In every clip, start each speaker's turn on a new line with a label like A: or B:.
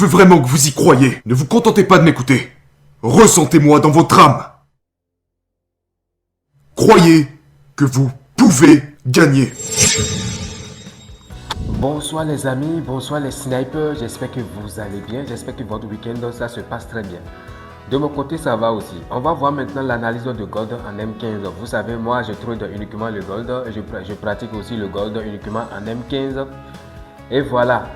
A: veux vraiment que vous y croyiez. Ne vous contentez pas de m'écouter. Ressentez-moi dans votre âme. Croyez que vous pouvez gagner.
B: Bonsoir les amis, bonsoir les snipers, j'espère que vous allez bien, j'espère que votre week-end ça se passe très bien. De mon côté ça va aussi. On va voir maintenant l'analyse de gold en M15. Vous savez, moi je trade uniquement le gold, je pratique aussi le gold uniquement en M15. Et voilà.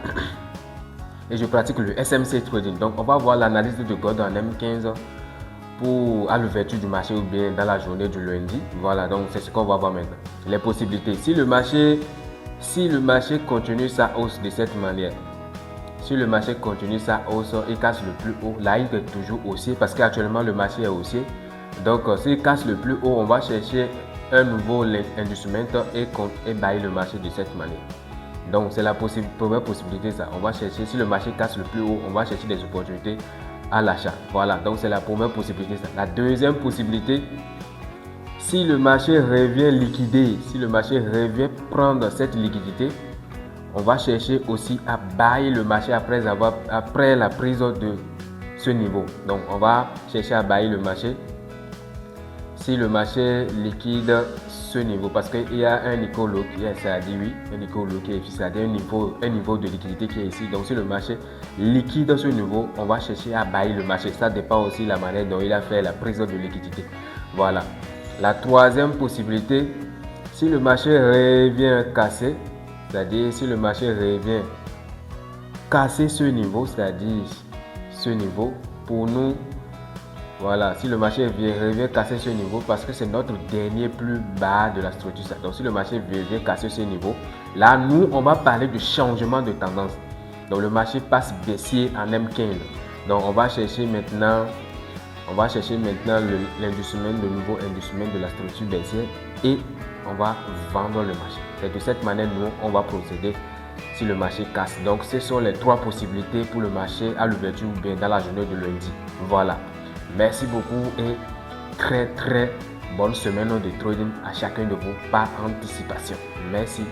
B: Et je pratique le SMC trading. Donc on va voir l'analyse de gold en M15 pour à l'ouverture du marché ou bien dans la journée du lundi. Voilà, donc c'est ce qu'on va voir maintenant. Les possibilités. Si le marché continue sa hausse de cette manière, si le marché continue sa hausse et casse le plus haut, là il est toujours haussier parce qu'actuellement le marché est haussier. Donc s'il casse le plus haut, on va chercher un nouveau instrument et bailler le marché de cette manière. Donc c'est la première possibilité ça. On va chercher, si le marché casse le plus haut, on va chercher des opportunités à l'achat. Voilà, donc c'est la première possibilité ça. La deuxième possibilité, si le marché revient liquider, si le marché revient prendre cette liquidité, on va chercher aussi à bailler le marché après la prise de ce niveau. Donc on va chercher à bailler le marché si le marché liquide ce niveau, parce qu'il y a un niveau low qui est, c'est-à-dire oui, un niveau low qui est ici, c'est-à-dire un niveau de liquidité qui est ici. Donc si le marché liquide ce niveau, on va chercher à bailler le marché. Ça dépend aussi de la manière dont il a fait la prise de liquidité. Voilà. La troisième possibilité, si le marché revient casser, c'est-à-dire si le marché revient casser ce niveau, c'est-à-dire ce niveau, pour nous, voilà, si le marché revient casser ce niveau, parce que c'est notre dernier plus bas de la structure. Donc si le marché revient casser ce niveau, là nous on va parler de changement de tendance. Donc le marché passe baissier en M15. Donc on va chercher maintenant l'instrument, le nouveau instrument de la structure baissière et on va vendre le marché. C'est de cette manière nous on va procéder si le marché casse. Donc ce sont les trois possibilités pour le marché à l'ouverture ou bien dans la journée de lundi. Voilà. Merci beaucoup et très bonne semaine de trading à chacun de vous par anticipation. Merci.